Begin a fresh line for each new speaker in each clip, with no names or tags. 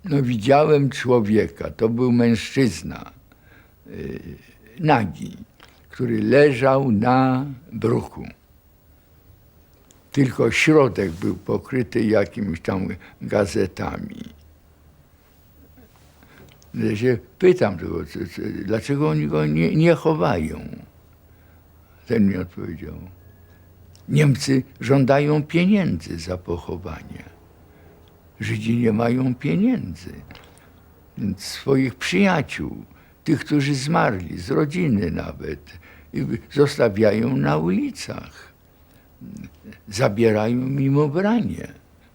No widziałem człowieka, to był mężczyzna, nagi, który leżał na bruku. Tylko środek był pokryty jakimiś tam gazetami. Ja się pytam, dlaczego oni go nie chowają? Ten mi odpowiedział. Niemcy żądają pieniędzy za pochowanie. Żydzi nie mają pieniędzy. Więc swoich przyjaciół, tych, którzy zmarli, z rodziny nawet, zostawiają na ulicach. Zabierają im ubranie,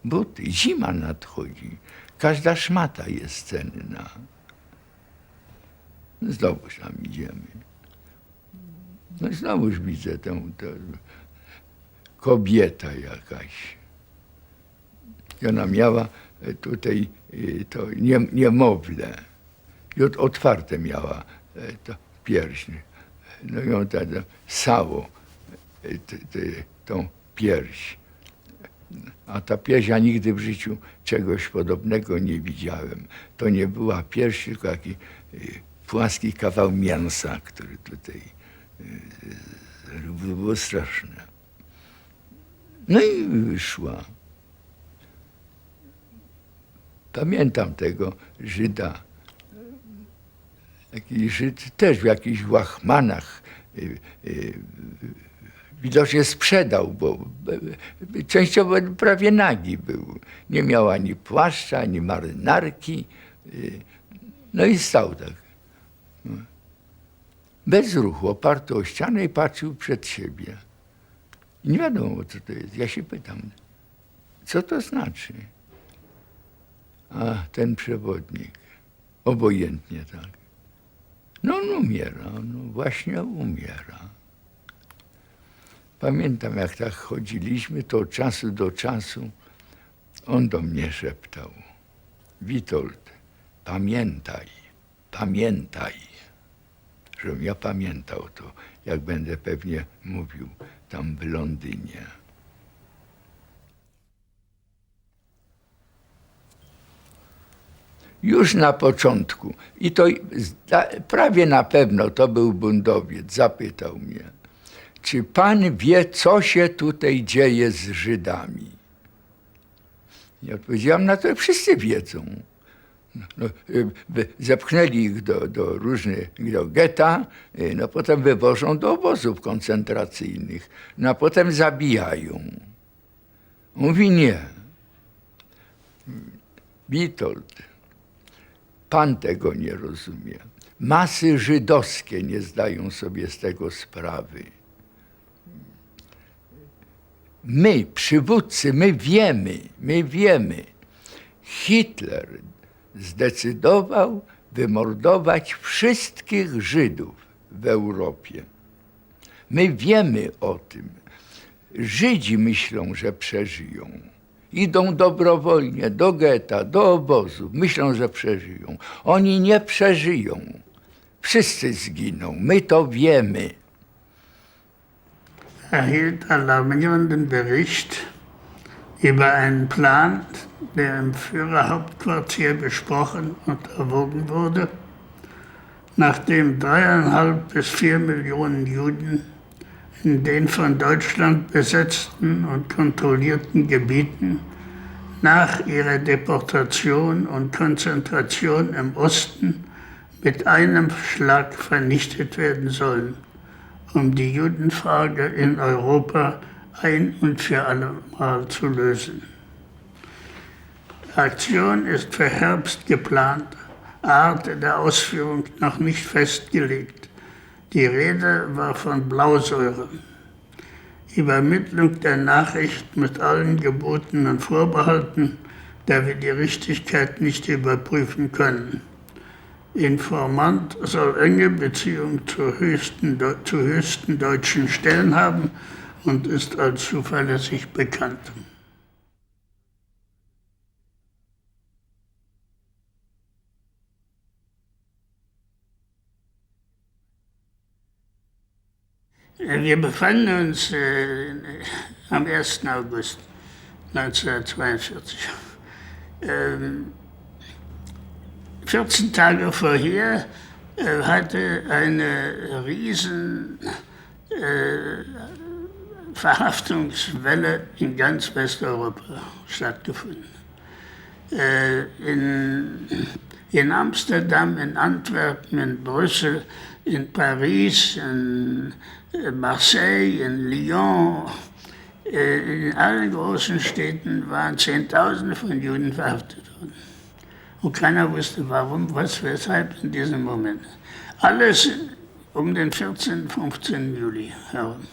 buty. Zima nadchodzi. Każda szmata jest cenna. Znowuż tam idziemy. No znowuż widzę tę kobieta jakaś. I ona miała tutaj to niemowlę. I otwarte miała to pierś. No i on ssało tą pierś. A ta pierś, ja nigdy w życiu czegoś podobnego nie widziałem. To nie była pierś, tylko taki płaski kawał mięsa, który tutaj było straszne. No i wyszła. Pamiętam tego Żyda. Jakiś Żyd też w jakichś łachmanach widocznie sprzedał, bo częściowo prawie nagi był. Nie miał ani płaszcza, ani marynarki. No i stał tak. Bez ruchu, oparty o ścianę i patrzył przed siebie. I nie wiadomo, co to jest. Ja się pytam, co to znaczy? A ten przewodnik, obojętnie tak. No on umiera, no właśnie umiera. Pamiętam, jak tak chodziliśmy, to od czasu do czasu on do mnie szeptał. Witold, pamiętaj, pamiętaj. Żebym ja pamiętał to, jak będę pewnie mówił tam w Londynie. Już na początku, i to prawie na pewno to był buntowiec, zapytał mnie, czy pan wie, co się tutaj dzieje z Żydami? I odpowiedziałem na to, wszyscy wiedzą. No, zepchnęli ich do różnych, do getta, no potem wywożą do obozów koncentracyjnych, no a potem zabijają. Mówi nie. Witold, pan tego nie rozumie. Masy żydowskie nie zdają sobie z tego sprawy. My, przywódcy, my wiemy. Hitler zdecydował wymordować wszystkich Żydów w Europie. My wiemy o tym. Żydzi myślą, że przeżyją. Idą dobrowolnie do getta, do obozu. Myślą, że przeżyją. Oni nie przeżyją. Wszyscy zginą. My to wiemy.
Erhielt alarmierenden Bericht über einen Plan, der im Führerhauptquartier besprochen und erwogen wurde, nachdem 3,5 bis 4 Millionen Juden in den von Deutschland besetzten und kontrollierten Gebieten nach ihrer Deportation und Konzentration im Osten mit einem Schlag vernichtet werden sollen, um die Judenfrage in Europa ein und für alle Mal zu lösen. Die Aktion ist für Herbst geplant, Art der Ausführung noch nicht festgelegt. Die Rede war von Blausäure. Übermittlung der Nachricht mit allen gebotenen Vorbehalten, da wir die Richtigkeit nicht überprüfen können. Informant soll enge Beziehungen zu höchsten deutschen Stellen haben und ist als zuverlässig bekannt. Wir befanden uns am 1. August 1942 14 Tage vorher hatte eine riesen Verhaftungswelle in ganz Westeuropa stattgefunden. In Amsterdam, in Antwerpen, in Brüssel, in Paris, in Marseille, in Lyon, in allen großen Städten waren Zehntausende von Juden verhaftet worden. Und keiner wusste, warum, was, weshalb in diesem Moment. Alles um den 14., 15. Juli herum.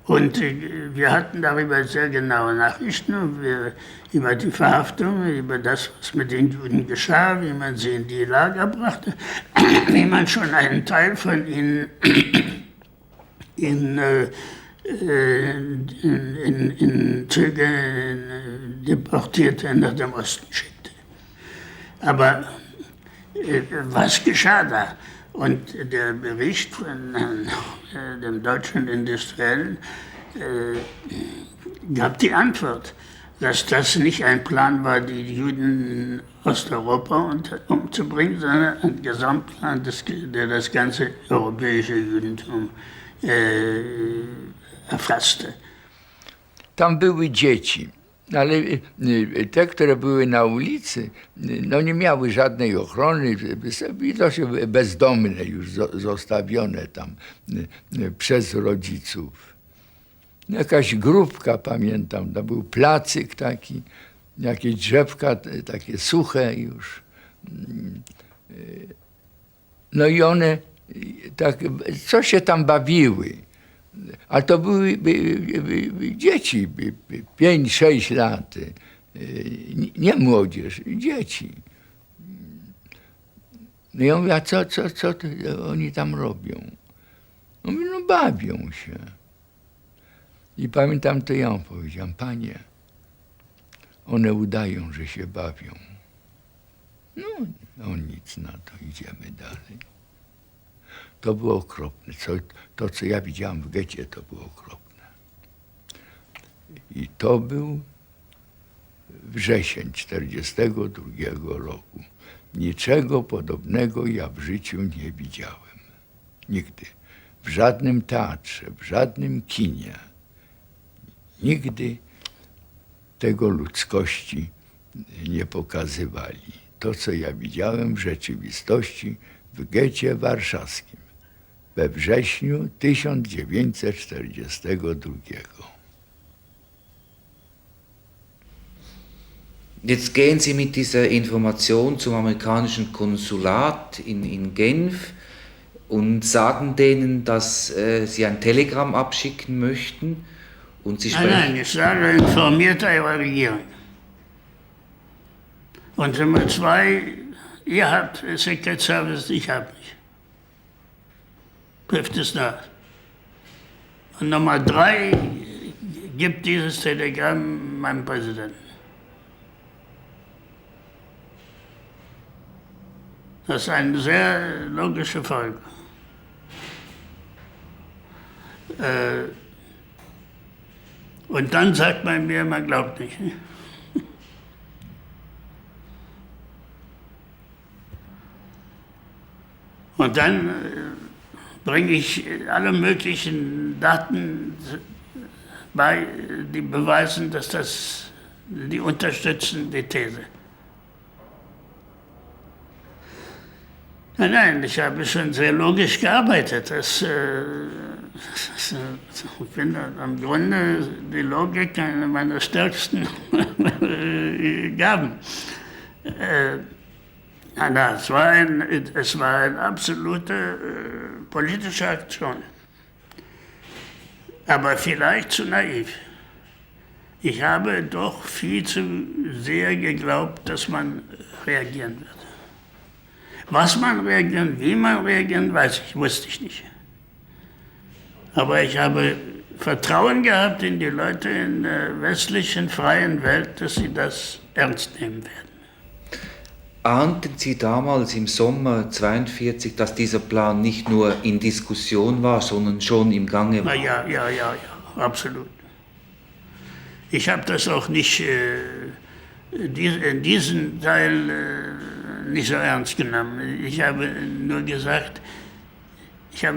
Und wir hatten darüber sehr genaue Nachrichten über die Verhaftung, über das, was mit den Juden geschah, wie man sie in die Lager brachte, wie man schon einen Teil von ihnen in Züge deportierte nach dem Osten schickte. Aber was geschah da? Und der Bericht von dem deutschen Industriellen gab die Antwort, dass das nicht ein Plan war, die Juden in Osteuropa umzubringen, sondern ein Gesamtplan, der das ganze europäische Judentum erfasste.
Tam były dzieci, ale te, które były na ulicy, no nie miały żadnej ochrony, widocznie bezdomne już zostawione tam przez rodziców. Jakaś grupka, pamiętam, to był placyk taki, jakieś drzewka takie suche już. No i one tak, co się tam bawiły. A to były dzieci, 5-6 lat, nie młodzież, dzieci. No ja mówię, a co oni tam robią? No mówię, no bawią się. I pamiętam, to ja powiedziałem, panie, one udają, że się bawią. No nic na to, idziemy dalej. To było okropne. To, co ja widziałem w getcie, to było okropne. I to był wrzesień 1942 roku. Niczego podobnego ja w życiu nie widziałem. Nigdy. W żadnym teatrze, w żadnym kinie. Nigdy tego ludzkości nie pokazywali. To, co ja widziałem w rzeczywistości w getcie warszawskim we wrześniu 1942.
Jetzt gehen Sie mit dieser Information zum amerikanischen Konsulat in Genf und sagen denen, dass Sie ein Telegramm abschicken möchten. Und Sie sprechen.
Nein, ich sage, informiert eure Regierung. Und Nummer 2, ihr habt Secret Service, ich habe nicht. Prüft es nach. Und Nummer 3, gibt dieses Telegramm meinem Präsidenten. Das ist eine sehr logische Folge. Und dann sagt man mir, man glaubt nicht. Und dann bringe ich alle möglichen Daten bei, die beweisen, dass die unterstützen die These. Nein, ich habe schon sehr logisch gearbeitet. Ich finde im Grunde die Logik eine meiner stärksten Gaben. Es war eine absolute politische Aktion. Aber vielleicht zu naiv. Ich habe doch viel zu sehr geglaubt, dass man reagieren wird. Was man reagieren, wie man reagieren, wusste ich nicht. Aber ich habe Vertrauen gehabt in die Leute in der westlichen, freien Welt, dass sie das ernst nehmen werden.
Ahnten Sie damals im Sommer 1942, dass dieser Plan nicht nur in Diskussion war, sondern schon im Gange war?
Ja, absolut. Ich habe das auch nicht diesen Teil nicht so ernst genommen. Ich habe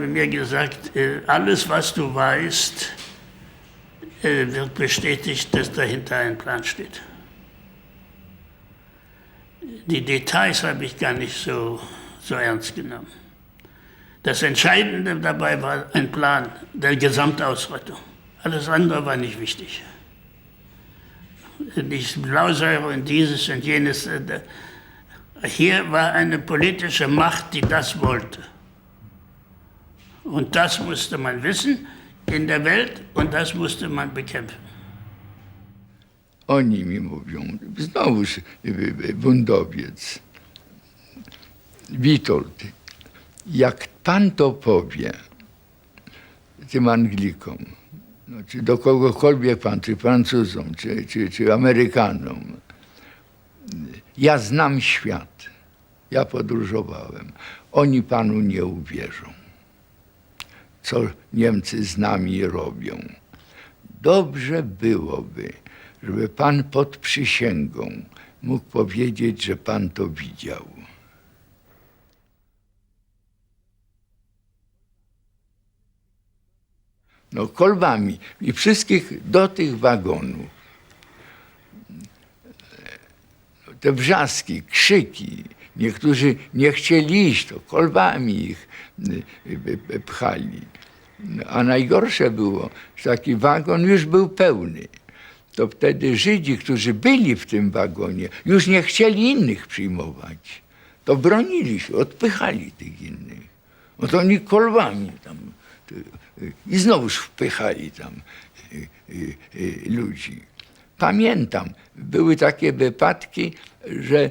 mir gesagt, alles, was du weißt, wird bestätigt, dass dahinter ein Plan steht. Die Details habe ich gar nicht so ernst genommen. Das Entscheidende dabei war ein Plan der Gesamtausrottung. Alles andere war nicht wichtig. Nicht Blausäure und dieses und jenes. Hier war eine politische Macht, die das wollte. Und das musste man wissen in der Welt und das musste man bekämpfen.
Oni mi mówią, znowuż bundowiec, Witold, jak pan to powie tym Anglikom, no, czy do kogokolwiek pan, czy Francuzom, czy Amerykanom, ja znam świat, ja podróżowałem, oni panu nie uwierzą, co Niemcy z nami robią. Dobrze byłoby, żeby pan pod przysięgą mógł powiedzieć, że pan to widział. No kolbami i wszystkich do tych wagonów. Te wrzaski, krzyki. Niektórzy nie chcieli iść, to kolbami ich pchali. A najgorsze było, że taki wagon już był pełny. To wtedy Żydzi, którzy byli w tym wagonie, już nie chcieli innych przyjmować. To bronili się, odpychali tych innych. No to oni kolbami tam i znowuż wpychali tam ludzi. Pamiętam, były takie wypadki, że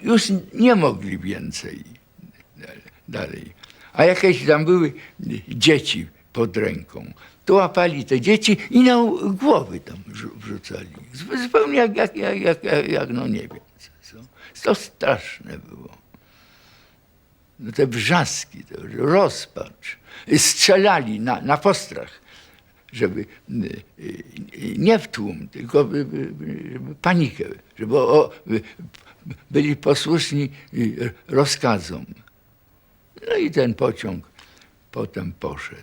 już nie mogli więcej dalej. A jakieś tam były dzieci pod ręką. To łapali te dzieci i na głowy tam wrzucali. Zupełnie jak no nie wiem co. To straszne było. No te wrzaski, to rozpacz. Strzelali na postrach, żeby nie w tłum, tylko żeby panikę, żeby byli posłuszni rozkazom. No i ten pociąg potem poszedł.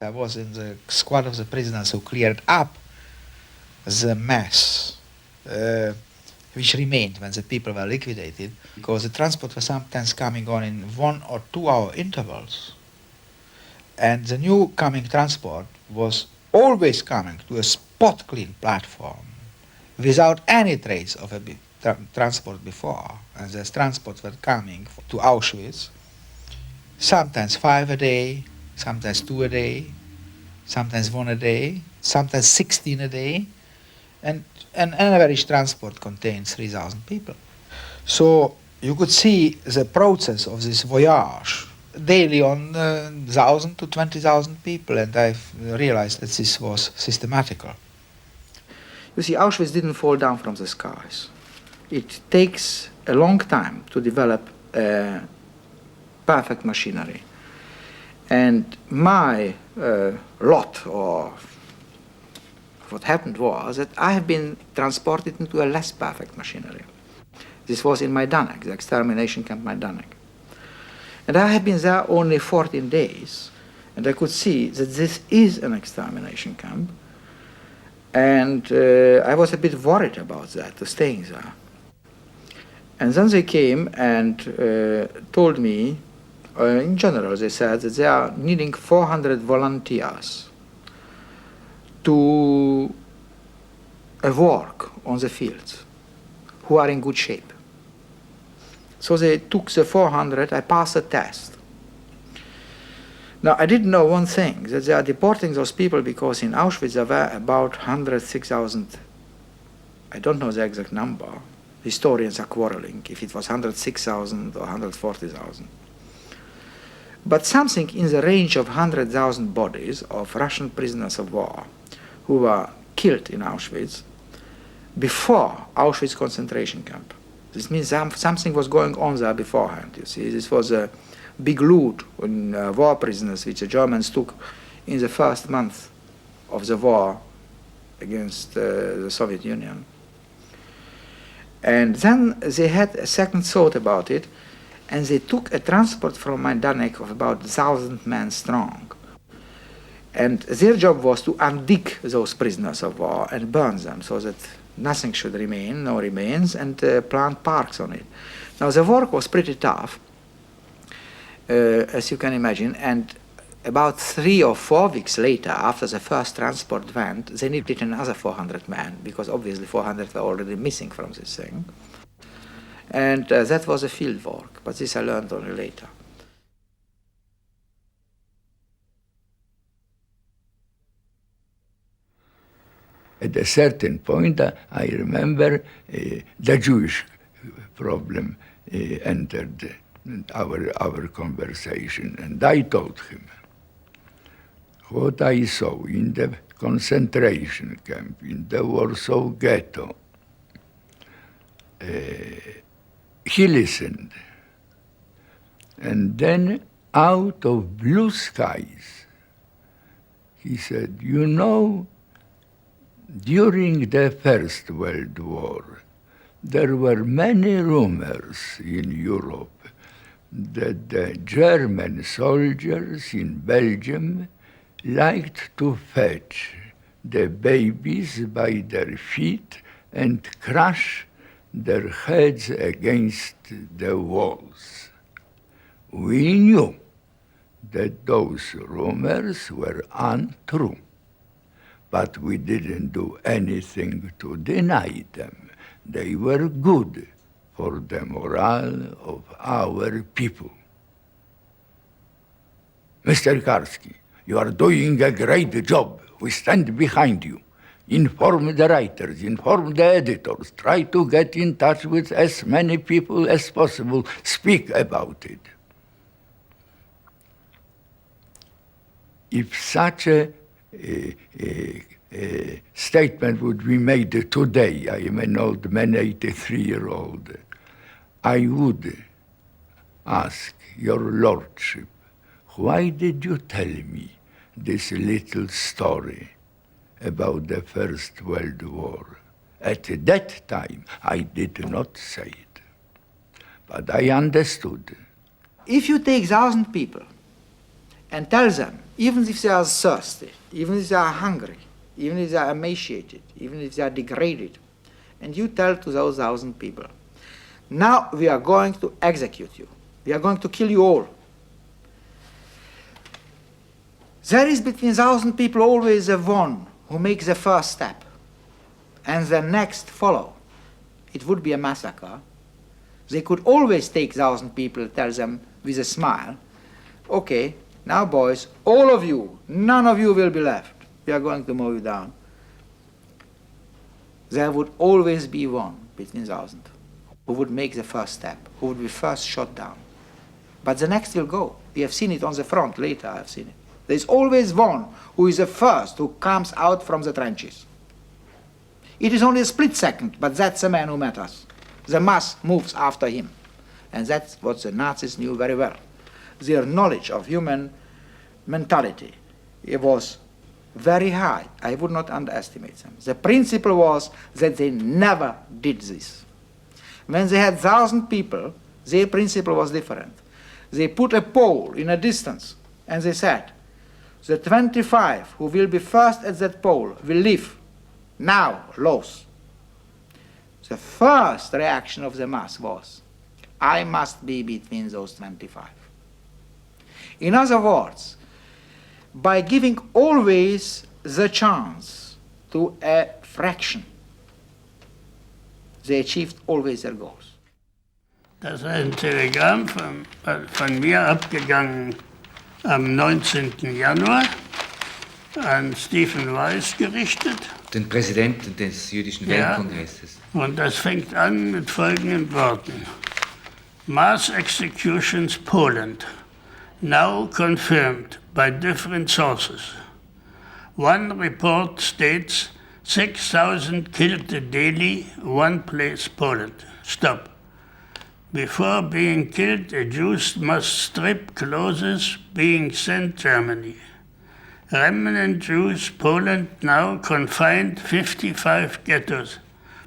I was in the squad of the prisoners who cleared up the mess which remained when the people were liquidated, because the transport was sometimes coming on in 1 or 2 hour intervals. And the new coming transport was always coming to a spot clean platform without any trace of a transport before. And the transports were coming to Auschwitz, sometimes 5 a day, sometimes 2 a day, sometimes 1 a day, sometimes 16 a day, and an average transport contains 3,000 people. So you could see the process of this voyage daily on 1,000 to 20,000 people, and I realized that this was systematical. You see, Auschwitz didn't fall down from the skies. It takes a long time to develop perfect machinery. And my lot, or what happened was that I have been transported into a less perfect machinery. This was in Majdanek, the extermination camp Majdanek. And I have been there only 14 days, and I could see that this is an extermination camp, and I was a bit worried about that, staying there. And then they came and told me, in general, they said that they are needing 400 volunteers to work on the fields who are in good shape. So they took the 400, I passed the test. Now, I didn't know one thing, that they are deporting those people because in Auschwitz there were about 106,000, I don't know the exact number, historians are quarreling if it was 106,000 or 140,000. But something in the range of 100,000 bodies of Russian prisoners of war who were killed in Auschwitz before Auschwitz concentration camp. This means something was going on there beforehand, you see. This was a big loot on war prisoners which the Germans took in the first month
of the war against the Soviet Union. And then they had a second thought about it, and they took a transport from Majdanek of about 1,000 men strong. And their job was to undig those prisoners of war and burn them so that nothing should remain, no remains, and plant parks on it. Now the work was pretty tough, as you can imagine, and about 3 or 4 weeks later, after the first transport went, they needed another 400 men, because obviously 400 were already missing from this thing. And that was a field work, but this I learned only later.
At a certain point, I remember the Jewish problem entered our conversation, and I told him what I saw in the concentration camp, in the Warsaw ghetto. He listened, and then out of blue skies, he said, you know, during the First World War, there were many rumors in Europe that the German soldiers in Belgium liked to fetch the babies by their feet and crush their heads against the walls. We knew that those rumors were untrue, but we didn't do anything to deny them. They were good for the morale of our people. Mr. Karski, you are doing a great job. We stand behind you. Inform the writers, inform the editors, try to get in touch with as many people as possible, speak about it. If such a statement would be made today, I am an old man, 83-year-old, I would ask your lordship, why did you tell me this little story about the First World War? At that time, I did not say it, but I understood.
If you take 1,000 people and tell them, even if they are thirsty, even if they are hungry, even if they are emaciated, even if they are degraded, and you tell to those 1,000 people, now we are going to execute you. We are going to kill you all. There is between 1,000 people always a one who makes the first step, and the next follow. It would be a massacre. They could always take 1,000 people, tell them with a smile, okay, now boys, all of you, none of you will be left. We are going to mow you down. There would always be one between 1,000 who would make the first step, who would be first shot down. But the next will go. We have seen it on the front, later I have seen it. There is always one who is the first who comes out from the trenches. It is only a split second, but that's the man who matters. The mass moves after him. And that's what the Nazis knew very well. Their knowledge of human mentality, it was very high. I would not underestimate them. The principle was that they never did this. When they had 1,000 people, their principle was different. They put a pole in a distance, and they said, the 25 who will be first at that pole will live. Now, Los. The first reaction of the mass was, I must be between those 25. In other words, by giving always the chance to a fraction, they achieved always their goals.
Das ist ein Telegramm von mir abgegangen am 19. Januar an Stephen Weiss gerichtet.
Den Präsidenten des Jüdischen Weltkongresses.
Und das fängt an mit folgenden Worten. Mass executions Poland, now confirmed by different sources. One report states 6,000 killed daily, one place Poland. Stop. Before being killed, a Jew must strip clothes being sent Germany. remnant Jews, Poland now confined 55 ghettos,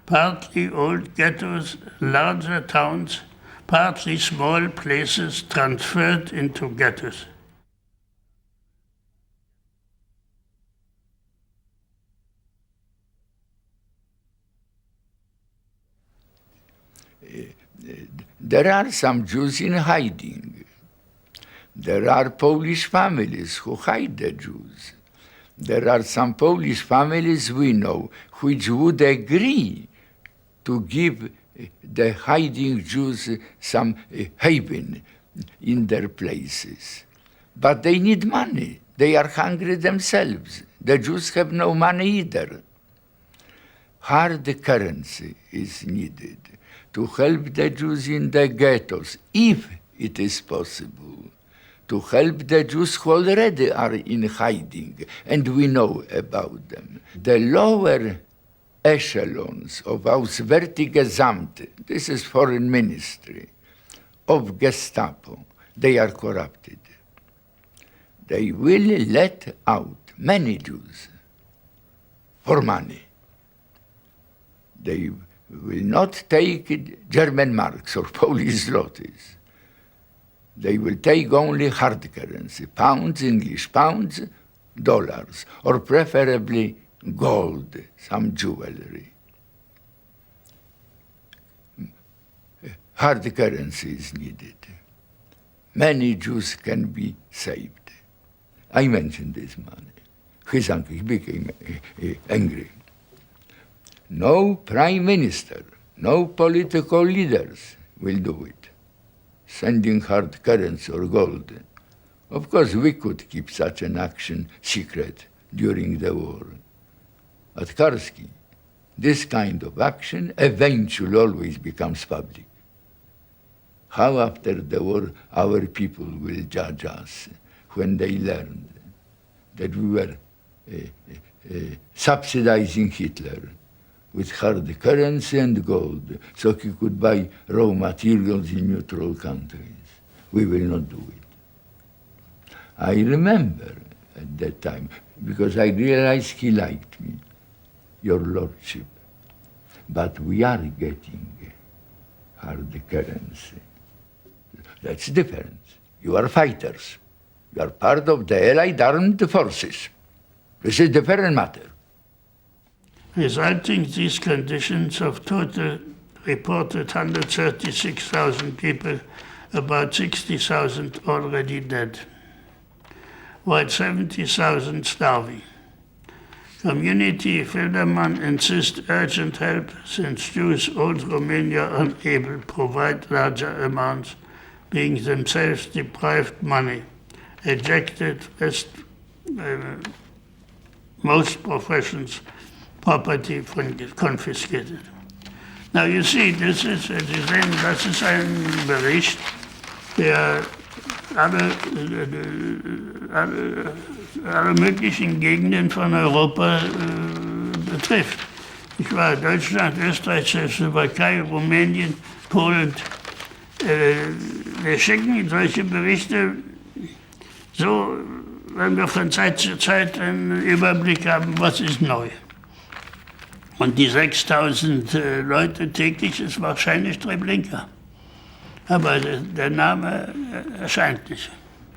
partly old ghettos, larger towns, partly small places transferred into ghettos.
There are some Jews in hiding. There are Polish families who hide the Jews. There are some Polish families we know which would agree to give the hiding Jews some haven in their places. But they need money. They are hungry themselves. The Jews have no money either. Hard currency is needed to help the Jews in the ghettos, if it is possible, to help the Jews who already are in hiding, and we know about them. The lower echelons of Auswärtige Amt, this is foreign ministry, of Gestapo, they are corrupted. They will let out many Jews for money. They will not take German marks or Polish zlotys. They will take only hard currency, pounds, English pounds, dollars, or preferably gold, some jewelry. Hard currency is needed. Many Jews can be saved. I mentioned this man. His uncle became angry. No prime minister, no political leaders will do it, sending hard currency or gold. Of course, we could keep such an action secret during the war. At Karski, this kind of action eventually always becomes public. How after the war our people will judge us when they learned that we were subsidizing Hitler with hard currency and gold, so he could buy raw materials in neutral countries. We will not do it. I remember at that time, because I realized he liked me, your lordship, but we are getting hard currency. That's different. You are fighters. You are part of the Allied armed forces. This is a different matter.
Resulting these conditions of total reported 136,000 people, about 60,000 already dead, while 70,000 starving. Community Filderman insists urgent help since Jews old Romania unable provide larger amounts, being themselves deprived money, ejected most professions, property confiscated. Now you see, das ist ein Bericht, der alle möglichen Gegenden von Europa betrifft. Ich war Deutschland, Österreich, Slowakei, Rumänien, Polen. Wir schicken solche Berichte so, wenn wir von Zeit zu Zeit einen Überblick haben, was ist neu. Und die 6.000 Leute täglich ist wahrscheinlich Treblinka. Aber der Name erscheint nicht.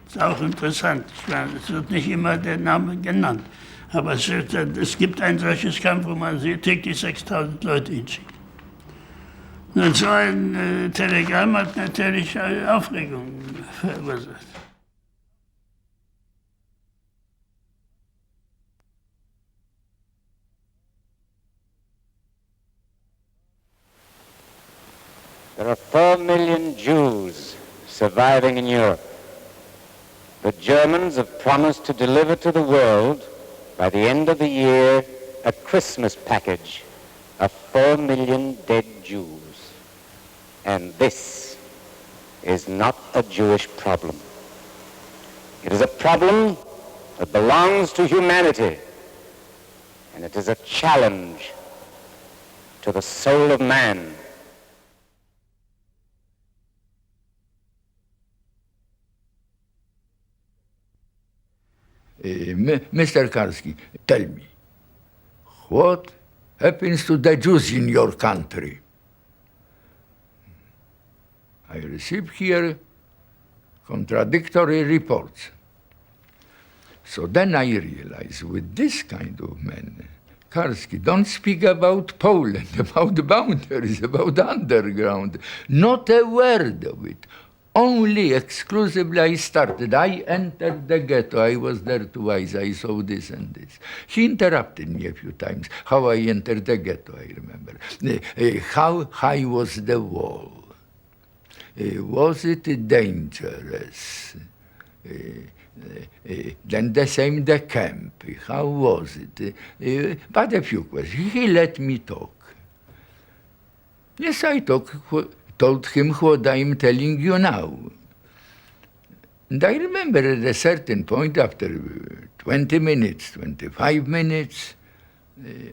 Ist auch interessant. Ich meine, es wird nicht immer der Name genannt. Aber es gibt ein solches Kampf, wo man täglich 6.000 Leute hinschickt. Und so ein Telegramm hat natürlich Aufregung verursacht.
There are 4 million Jews surviving in Europe. The Germans have promised to deliver to the world, by the end of the year, a Christmas package of 4 million dead Jews. And this is not a Jewish problem. It is a problem that belongs to humanity, and it is a challenge to the soul of man.
Mr. Karski, tell me, what happens to the Jews in your country? I receive here contradictory reports. So then I realize with this kind of men, Karski, don't speak about Poland, about the boundaries, about underground. Not a word of it. Only exclusively I started. I entered the ghetto. I was there twice. I saw this and this. He interrupted me a few times. How I entered the ghetto, I remember. How high was the wall? Was it dangerous? Then the same the camp. How was it? But a few questions. He let me talk. Yes, I told him what I'm telling you now. And I remember at a certain point, after 20 minutes, 25 minutes,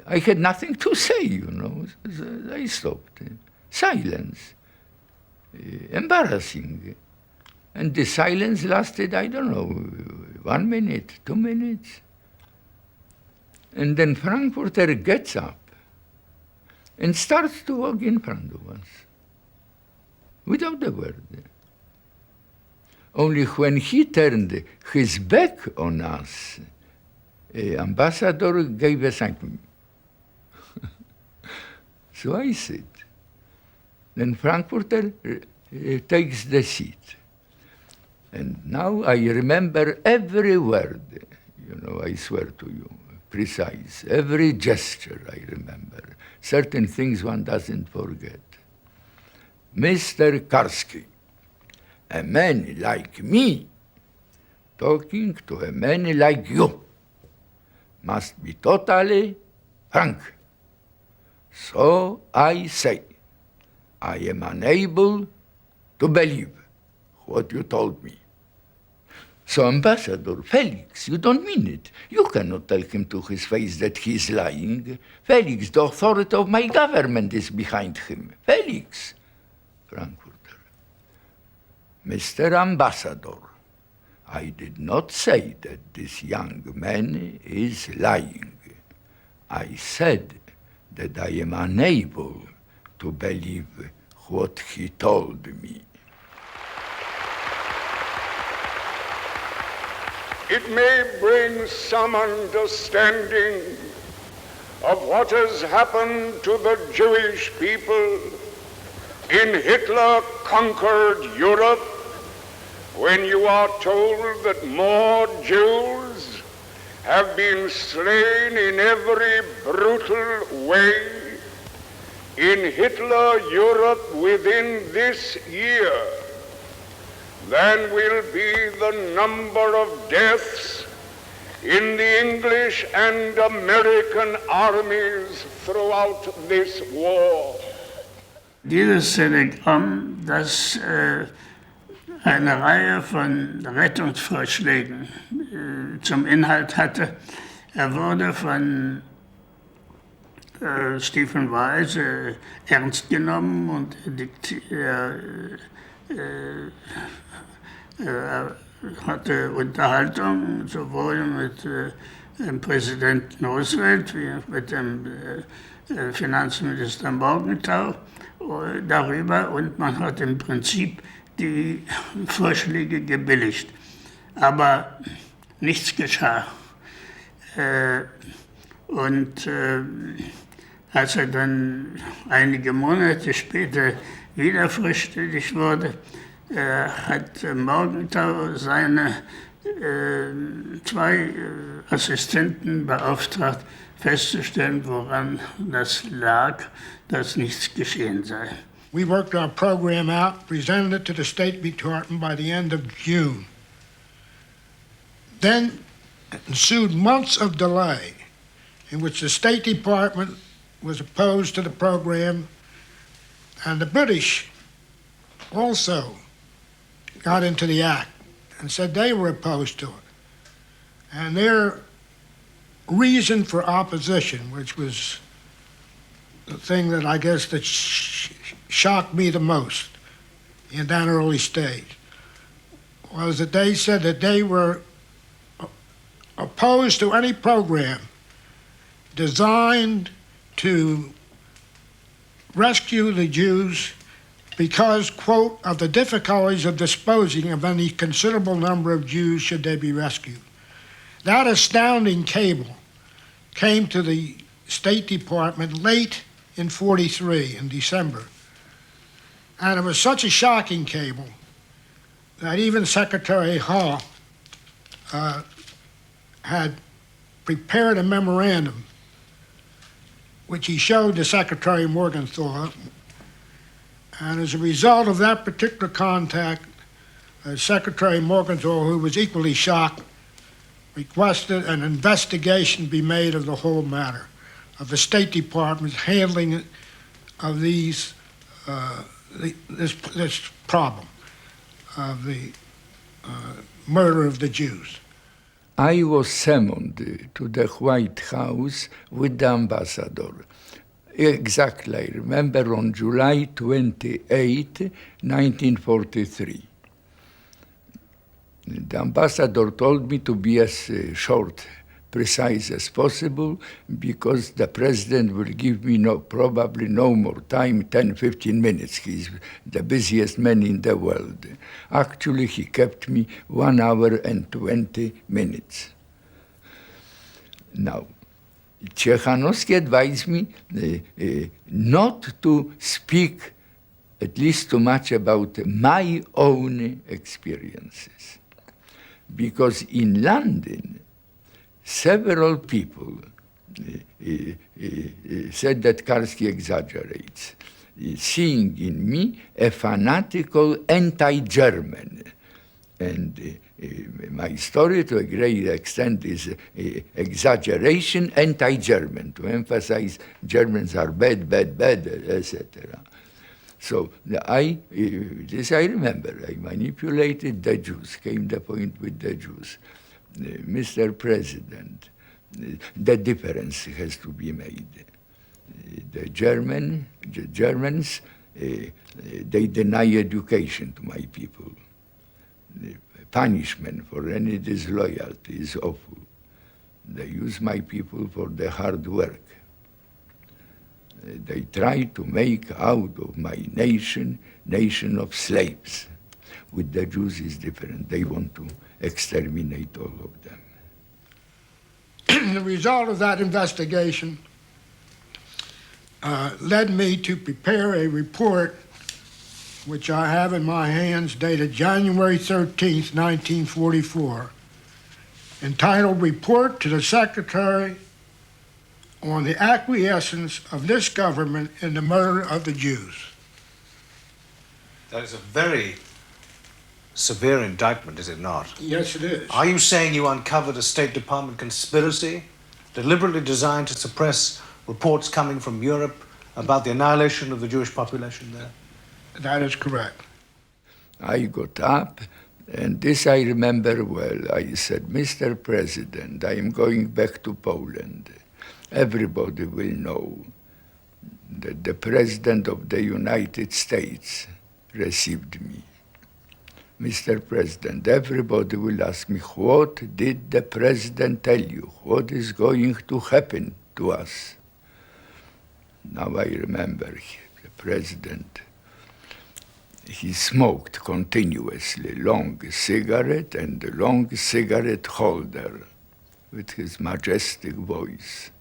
I had nothing to say, you know. I stopped. Silence. Embarrassing. And the silence lasted, I don't know, 1 minute, 2 minutes. And then Frankfurter gets up and starts to walk in front of us, without a word. Only when he turned his back on us, ambassador gave a sign. So I sit. Then Frankfurter takes the seat. And now I remember every word, you know, I swear to you, precise. Every gesture I remember. Certain things one doesn't forget. Mr. Karski, a man like me, talking to a man like you, must be totally frank. So I say, I am unable to believe what you told me. So, Ambassador Felix, you don't mean it. You cannot tell him to his face that he is lying. Felix, the authority of my government is behind him. Felix. Frankfurter. Mr. Ambassador, I did not say that this young man is lying. I said that I am unable to believe what he told me.
It may bring some understanding of what has happened to the Jewish people in Hitler-conquered Europe when you are told that more Jews have been slain in every brutal way in Hitler Europe within this year than will be the number of deaths in the English and American armies throughout this war.
Dieses Telegramm, das eine Reihe von Rettungsvorschlägen zum Inhalt hatte, wurde von Stephen Wise ernst genommen und hatte Unterhaltung sowohl mit dem Präsidenten Roosevelt wie mit dem Finanzminister Morgenthau darüber, und man hat im Prinzip die Vorschläge gebilligt. Aber nichts geschah. Und als er dann einige Monate später wieder vorstellig wurde, hat Morgenthau seine zwei Assistenten beauftragt, festzustellen, woran das lag, dass nichts geschehen sei.
We worked our program out, presented it to the State Department by the end of June. Then ensued months of delay in which the State Department was opposed to the program, and the British also got into the act and said they were opposed to it. And their reason for opposition, which was the thing that I guess that shocked me the most in that early stage, was that they said that they were opposed to any program designed to rescue the Jews because, quote, of the difficulties of disposing of any considerable number of Jews should they be rescued. That astounding cable came to the State Department late in 43, in December. And it was such a shocking cable that even Secretary Hall had prepared a memorandum which he showed to Secretary Morgenthau. And as a result of that particular contact, Secretary Morgenthau, who was equally shocked, requested an investigation be made of the whole matter, of the State Department's handling of this problem of the murder of the Jews.
I was summoned to the White House with the ambassador. Exactly, I remember on July 28, 1943. The ambassador told me to be as short, precise as possible, because the president will give me probably no more time, 10, 15 minutes. He's the busiest man in the world. Actually, he kept me 1 hour and 20 minutes. Now, Ciechanowski advised me not to speak at least too much about my own experiences. Because in London, several people said that Karski exaggerates, seeing in me a fanatical anti-German. And my story, to a great extent, is exaggeration, anti-German, to emphasize Germans are bad, bad, bad, etc. So this I remember. I manipulated the Jews, came the point with the Jews. Mr. President, the difference has to be made. The Germans, they deny education to my people. The punishment for any disloyalty is awful. They use my people for the hard work. They try to make out of my nation of slaves. With the Jews is different. They want to exterminate all of them.
The result of that investigation led me to prepare a report which I have in my hands dated January 13th, 1944, entitled Report to the Secretary on the Acquiescence of this Government in the Murder of the Jews.
That is a very severe indictment, is it not?
Yes, it is.
Are you saying you uncovered a State Department conspiracy deliberately designed to suppress reports coming from Europe about the annihilation of the Jewish population there?
That is correct.
I got up, and this I remember well. I said, Mr. President, I am going back to Poland. Everybody will know that the President of the United States received me. Mr. President, everybody will ask me, what did the President tell you? What is going to happen to us? Now I remember the President, he smoked continuously, long cigarette and a long cigarette holder with his majestic voice.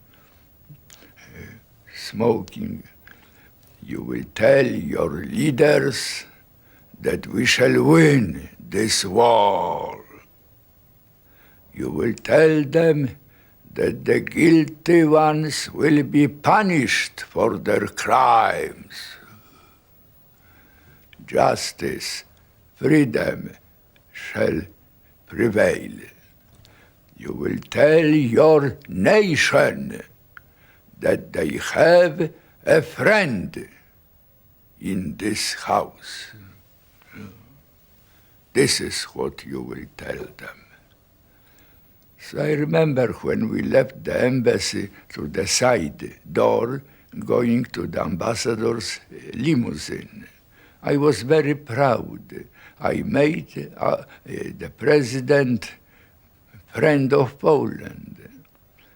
Smoking, you will tell your leaders that we shall win this war. You will tell them that the guilty ones will be punished for their crimes. Justice, freedom shall prevail. You will tell your nation that they have a friend in this house. This is what you will tell them. So I remember when we left the embassy through the side door, going to the ambassador's limousine. I was very proud. I made the president friend of Poland.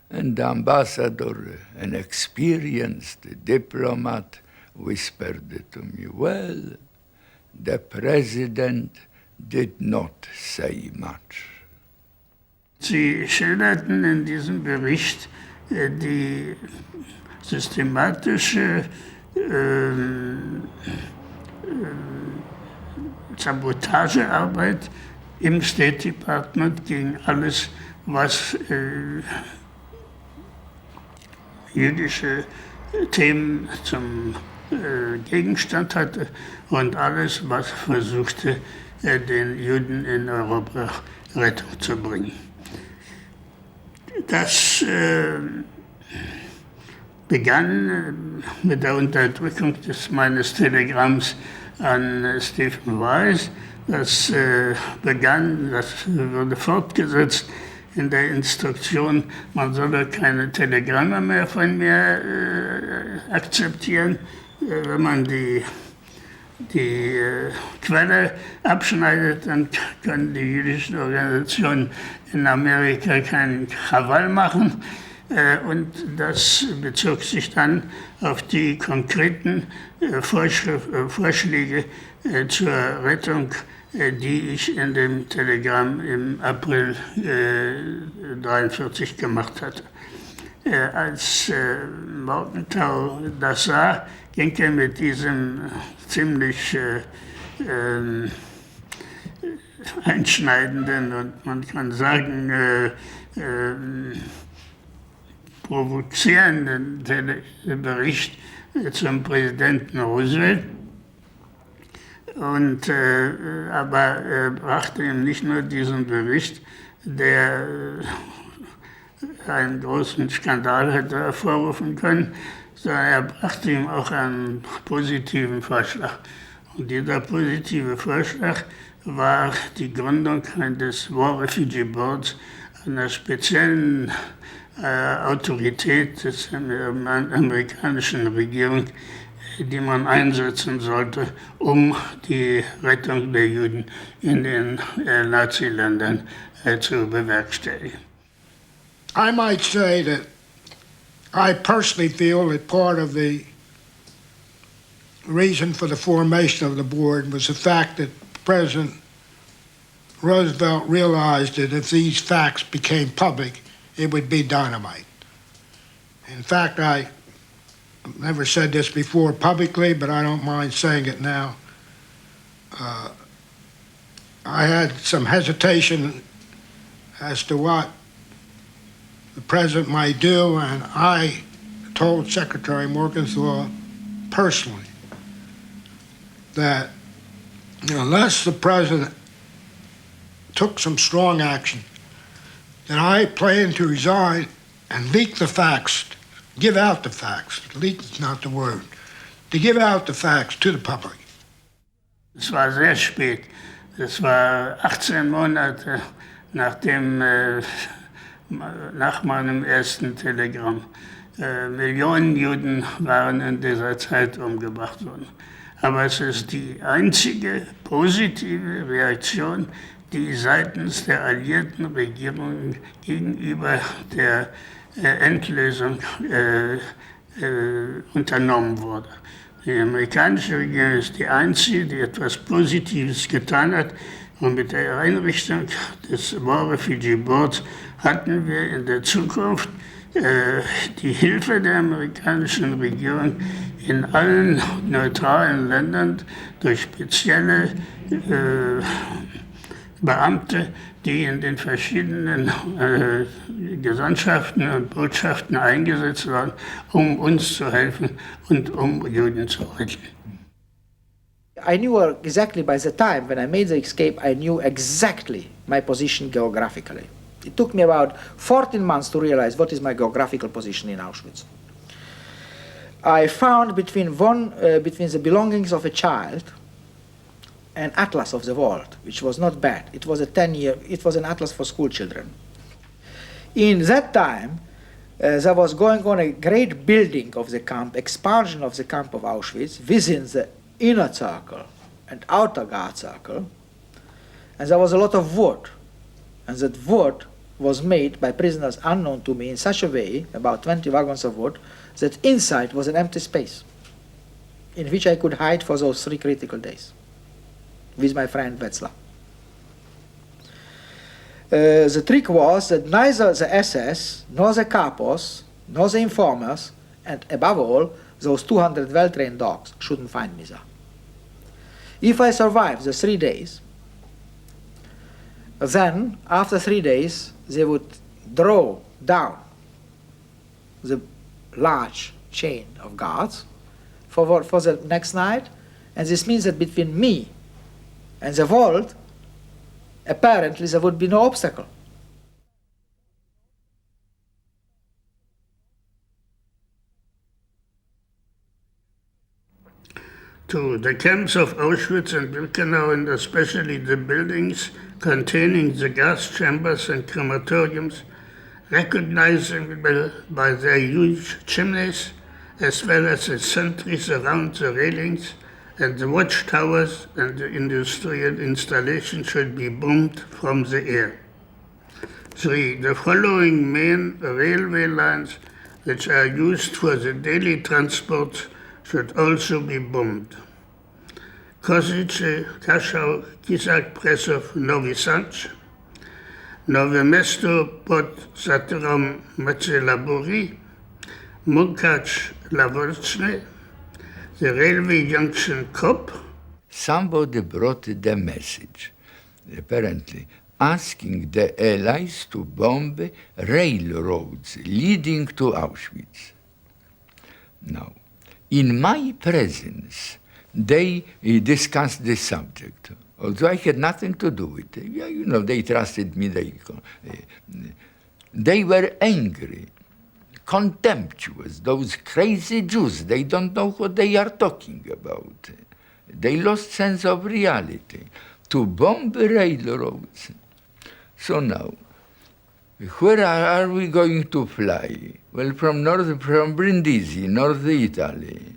And the ambassador, an experienced diplomat, whispered to me, well, the president did not say much.
Sie schilderten in diesem Bericht die systematische Sabotagearbeit im State Department gegen alles, was jüdische Themen zum Gegenstand hatte und alles, was versuchte, den Juden in Europa Rettung zu bringen. Das begann mit der Unterdrückung meines Telegramms an Stephen Wise. Das wurde fortgesetzt in der Instruktion, man solle keine Telegramme mehr von mir akzeptieren, wenn man die Quelle abschneidet, dann können die jüdischen Organisationen in Amerika keinen Krawall machen. Und das bezog sich dann auf die konkreten Vorschläge zur Rettung, die ich in dem Telegramm im April 1943 gemacht hatte. Als Morgenthau das sah, ging er mit diesem ziemlich einschneidenden und man kann sagen provozierenden Bericht zum Präsidenten Roosevelt. Aber er brachte ihm nicht nur diesen Bericht, der einen großen Skandal hätte hervorrufen können, sondern er brachte ihm auch einen positiven Vorschlag. Und dieser positive Vorschlag war die Gründung des War Refugee Boards, einer speziellen Autorität der amerikanischen Regierung, die man einsetzen sollte, um die Rettung der Juden in den Naziländern zu bewerkstelligen.
I might say that I personally feel that part of the reason for the formation of the board was the fact that President Roosevelt realized that if these facts became public, it would be dynamite. In fact, I never said this before publicly, but I don't mind saying it now. I had some hesitation as to what the president might do, and I told Secretary Morgenthau personally that unless the president took some strong action, that I plan to resign and leak the facts, give out the facts. Leak is not the word. To give out the facts to the public.
Es war sehr spät. Es war 18 Monate nach meinem ersten Telegramm. Millionen Juden waren in dieser Zeit umgebracht worden. Aber es ist die einzige positive Reaktion, die seitens der alliierten Regierungen gegenüber der Endlösung unternommen wurde. Die amerikanische Regierung ist die einzige, die etwas Positives getan hat. Und mit der Einrichtung des War Refugee Boards hatten wir in der Zukunft die Hilfe der amerikanischen Regierung in allen neutralen Ländern durch spezielle Beamte, die in den verschiedenen Gesandtschaften und Botschaften eingesetzt waren, um uns zu helfen und um Juden zu retten.
I knew exactly by the time when I made the escape, I knew exactly my position geographically. It took me about 14 months to realize what is my geographical position in Auschwitz. I found between the belongings of a child an atlas of the world, which was not bad. It was an atlas for school children. In that time, there was going on a great building of the camp, expansion of the camp of Auschwitz within the inner circle and outer guard circle, and there was a lot of wood, and that wood was made by prisoners unknown to me in such a way, about 20 wagons of wood, that inside was an empty space in which I could hide for those 3 critical days with my friend Wetzlar. The trick was that neither the SS, nor the capos, nor the informers, and above all, those 200 well-trained dogs shouldn't find me there. If I survived the 3 days, then, after 3 days, they would draw down the large chain of guards for the next night, and this means that between me and the vault, apparently there would be no obstacle.
To the camps of Auschwitz and Birkenau, and especially the buildings containing the gas chambers and crematoriums, recognizable by their huge chimneys, as well as the sentries around the railings, and the watchtowers and the industrial installation should be bombed from the air. 3. The following main railway lines, which are used for the daily transport, should also be bombed. Kozice, Kaszał, Kisak, Prešov, Novi Sad, Nowe Mesto pod Zatorem Macelabury, Munkac, Laworczny, the railway junction Kop.
Somebody brought the message, apparently, asking the Allies to bomb railroads leading to Auschwitz. Now, in my presence, they discussed this subject, although I had nothing to do with it. Yeah, you know, they trusted me. They were angry, contemptuous, those crazy Jews. They don't know what they are talking about. They lost sense of reality. To bomb railroads. So now, where are we going to fly? Well, from Brindisi, North Italy.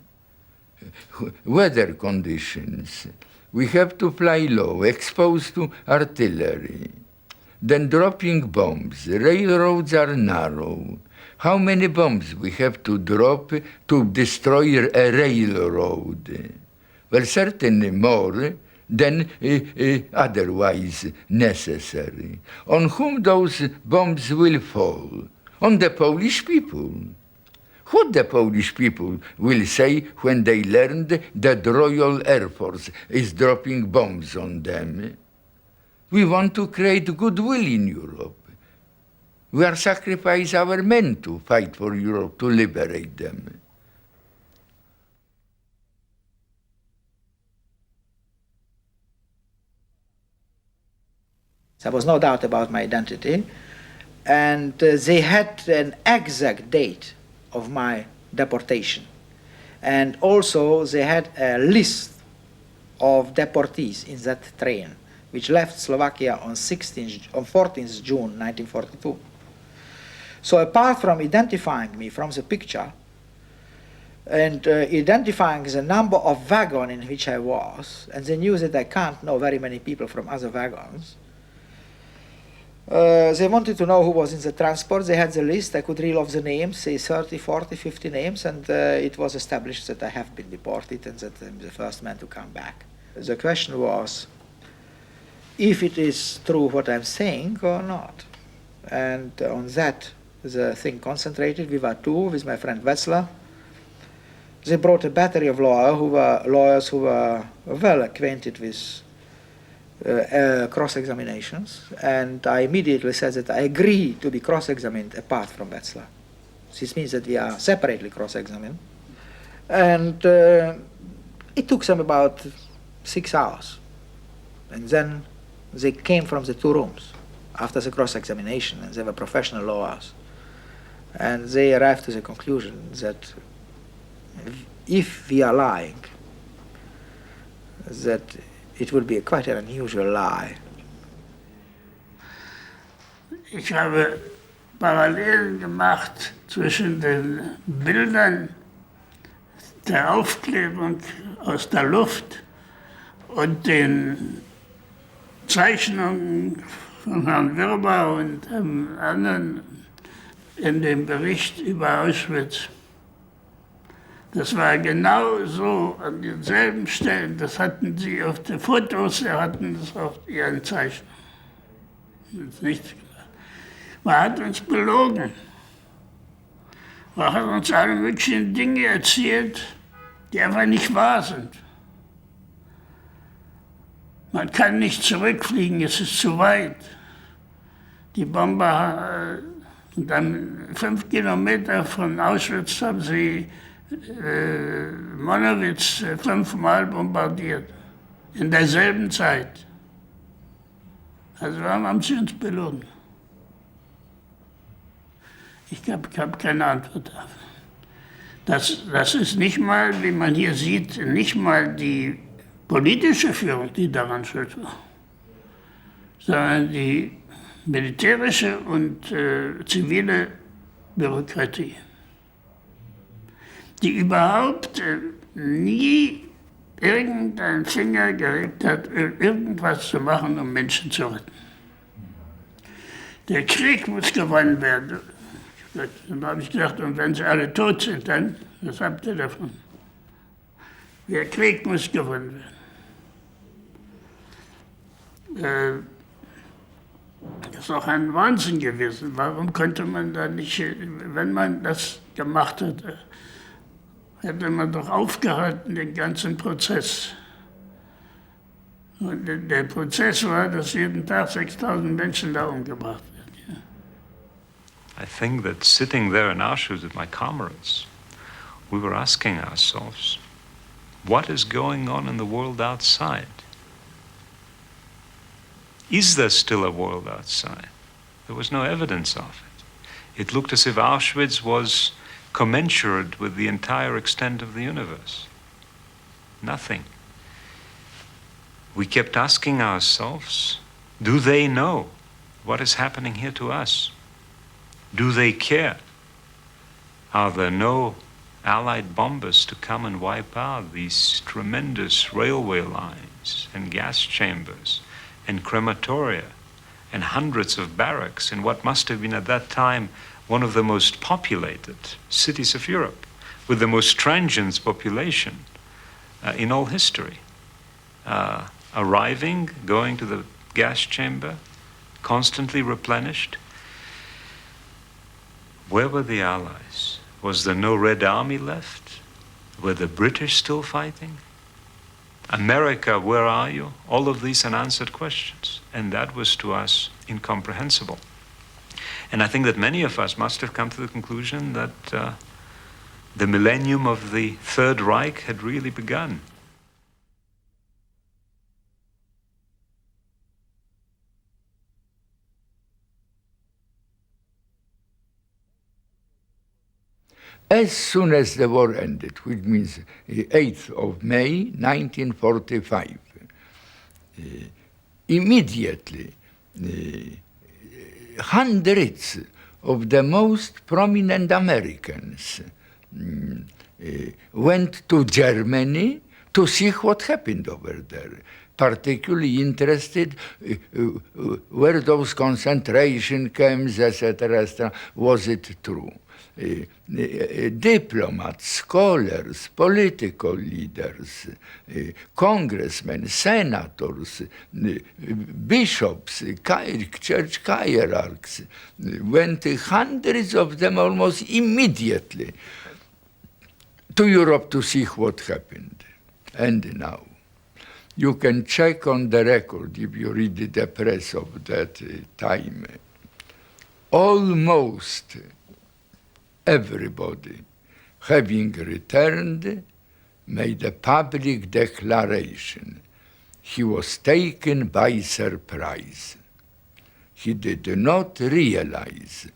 Weather conditions. We have to fly low, exposed to artillery. Then dropping bombs. Railroads are narrow. How many bombs we have to drop to destroy a railroad? Well, certainly more than otherwise necessary. On whom those bombs will fall? On the Polish people. What the Polish people will say when they learned that the Royal Air Force is dropping bombs on them? We want to create goodwill in Europe. We are sacrificing our men to fight for Europe, to liberate them.
There was no doubt about my identity, and they had an exact date of my deportation. And also they had a list of deportees in that train, which left Slovakia on 14th June 1942. So apart from identifying me from the picture and identifying the number of wagons in which I was, and they knew that I can't know very many people from other wagons, they wanted to know who was in the transport. They had the list. I could reel off the names, say 30, 40, 50 names, and it was established that I have been deported and that I'm the first man to come back. The question was if it is true what I'm saying or not. And on that, the thing concentrated. We were 2 with my friend Wetzlar. They brought a battery of lawyers who were well acquainted with cross-examinations, and I immediately said that I agree to be cross-examined apart from Wetzlar. This means that we are separately cross-examined. And it took them about 6 hours. And then they came from the 2 rooms after the cross-examination, and they were professional lawyers. And they arrived to the conclusion that if we are lying, that it would be quite an unusual lie.
Ich habe Parallelen gemacht zwischen den Bildern der Aufklebung aus der Luft und den Zeichnungen von Herrn Vrba und anderen in dem Bericht über Auschwitz, das war genau so an denselben Stellen. Das hatten sie auf den Fotos, sie hatten das auf ihren Zeichnungen. Man hat uns belogen. Man hat uns alle möglichen Dinge erzählt, die einfach nicht wahr sind. Man kann nicht zurückfliegen, es ist zu weit. Die Bomber, dann 5 Kilometer von Auschwitz haben sie Monowitz 5-mal bombardiert. In derselben Zeit. Also haben sie uns belogen. Ich habe keine Antwort darauf. Das ist nicht mal, wie man hier sieht, nicht mal die politische Führung, die daran schuld war, sondern die militärische und zivile Bürokratie, die überhaupt nie irgendeinen Finger geregt hat, irgendwas zu machen, um Menschen zu retten. Der Krieg muss gewonnen werden. Dann habe ich gesagt, und wenn sie alle tot sind, dann, was habt ihr davon? Der Krieg muss gewonnen werden. Das ist auch ein Wahnsinn gewesen. Warum konnte man da nicht, wenn man das gemacht hat, hätte man doch aufgehalten, den ganzen Prozess. Und der Prozess war, dass jeden Tag 6.000 Menschen da umgebracht werden.
I think that sitting there in Auschwitz with my comrades, we were asking ourselves, what is going on in the world outside? Is there still a world outside? There was no evidence of it. It looked as if Auschwitz was commensurate with the entire extent of the universe. Nothing. We kept asking ourselves, do they know what is happening here to us? Do they care? Are there no Allied bombers to come and wipe out these tremendous railway lines and gas chambers and crematoria and hundreds of barracks in what must have been at that time one of the most populated cities of Europe, with the most transient population in all history? Arriving, going to the gas chamber, constantly replenished. Where were the Allies? Was there no Red Army left? Were the British still fighting? America, where are you? All of these unanswered questions. And that was to us incomprehensible. And I think that many of us must have come to the conclusion that the millennium of the Third Reich had really begun.
As soon as the war ended, which means 8th of May 1945, immediately hundreds of the most prominent Americans went to Germany to see what happened over there. Particularly interested were those concentration camps, etc. Was it true? Diplomats, scholars, political leaders, congressmen, senators, bishops, church hierarchs, went hundreds of them almost immediately to Europe to see what happened. And now, you can check on the record if you read the press of that time. Almost everybody, having returned, made a public declaration. He was taken by surprise. He did not realize,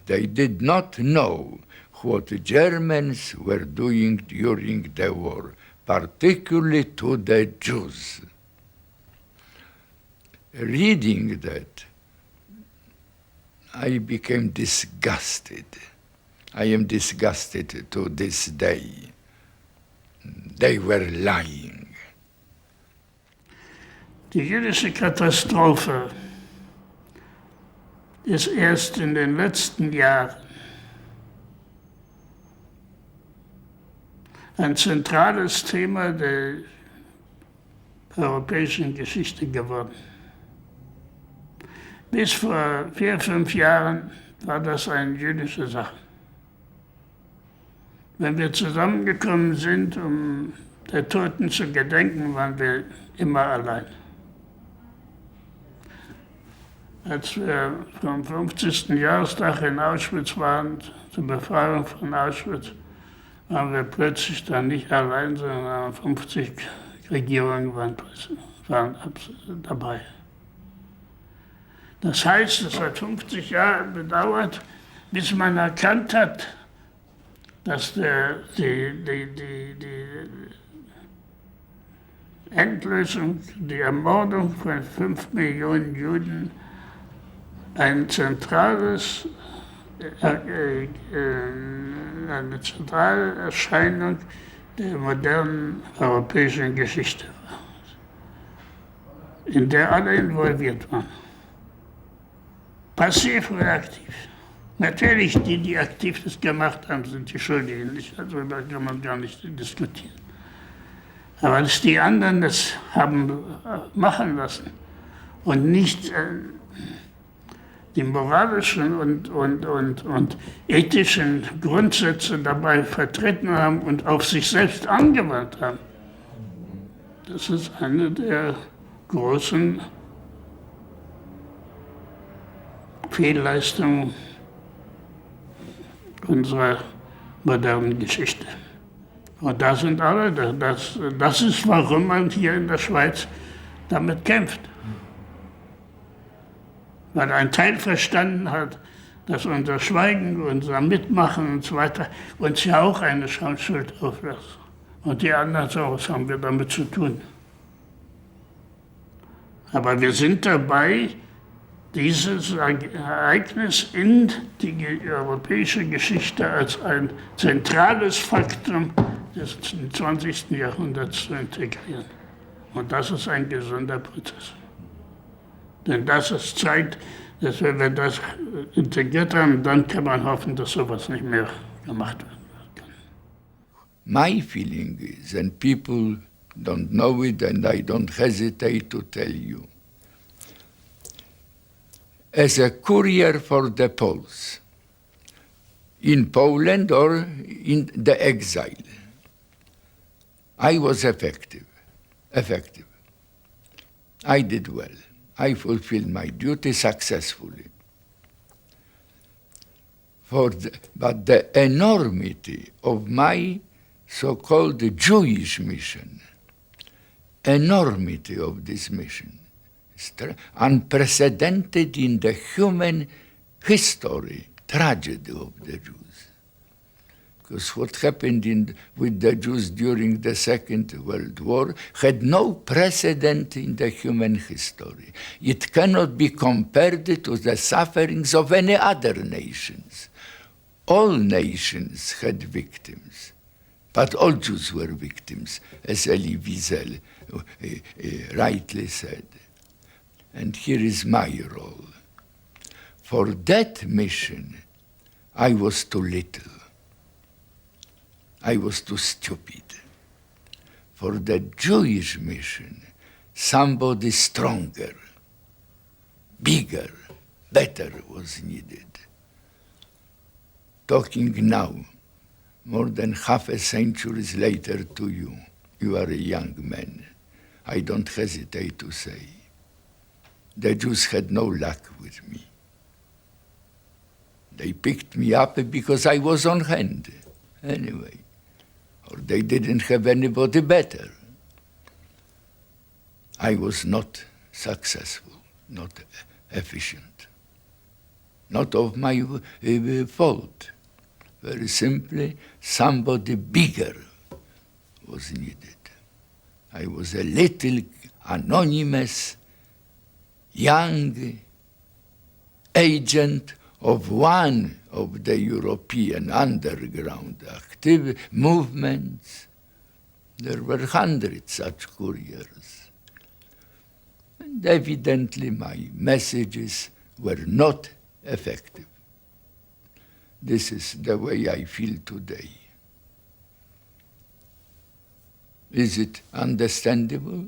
they did not know what the Germans were doing during the war, particularly to the Jews. Reading that, I became disgusted. I am disgusted to this day. They were lying.
Die jüdische Katastrophe ist erst in den letzten Jahren ein zentrales Thema der europäischen Geschichte geworden. Bis vor 4, 5 Jahren war das eine jüdische Sache. Wenn wir zusammengekommen sind, um der Toten zu gedenken, waren wir immer allein. Als wir vom 50. Jahrestag in Auschwitz waren, zur Befreiung von Auschwitz, waren wir plötzlich dann nicht allein, sondern 50 Regierungen waren dabei. Das heißt, es hat 50 Jahre gedauert, bis man erkannt hat, dass die Endlösung, die Ermordung von 5 Millionen Juden eine zentrale Erscheinung der modernen europäischen Geschichte war, in der alle involviert waren. Passiv oder aktiv. Natürlich, die aktiv das gemacht haben, sind die Schuldigen. Also da kann man gar nicht diskutieren. Aber dass die anderen das haben machen lassen und nicht die moralischen und ethischen Grundsätze dabei vertreten haben und auf sich selbst angewandt haben, das ist eine der großen Fehlleistungen unserer modernen Geschichte. Und da sind alle, das ist, warum man hier in der Schweiz damit kämpft. Weil ein Teil verstanden hat, dass unser Schweigen, unser Mitmachen und so weiter uns ja auch eine Schuld auflässt. Und die anderen sagen, was haben wir damit zu tun? Aber wir sind dabei, dieses Ereignis in die europäische Geschichte als ein zentrales Faktum des 20. Jahrhunderts zu integrieren. Und das ist ein gesunder Prozess. Denn das zeigt, dass wenn wir das integriert haben, dann kann man hoffen, dass sowas nicht mehr gemacht werden kann.
My feeling is, and people don't know it, and I don't hesitate to tell you, as a courier for the Poles, in Poland or in the exile, I was effective. I did well. I fulfilled my duty successfully. But the enormity of my so-called Jewish mission, enormity of this mission, is unprecedented in the human history, tragedy of the Jews. Because what happened with the Jews during the Second World War had no precedent in the human history. It cannot be compared to the sufferings of any other nations. All nations had victims, but all Jews were victims, as Elie Wiesel rightly said. And here is my role. For that mission, I was too little. I was too stupid. For the Jewish mission, somebody stronger, bigger, better was needed. Talking now, more than half a century later to you, you are a young man, I don't hesitate to say, the Jews had no luck with me. They picked me up because I was on hand, anyway. Or they didn't have anybody better. I was not successful, not efficient. Not of my fault. Very simply, somebody bigger was needed. I was a little anonymous, young agent of one of the European underground active movements. There were 100 such couriers. And evidently my messages were not effective. This is the way I feel today. Is it understandable?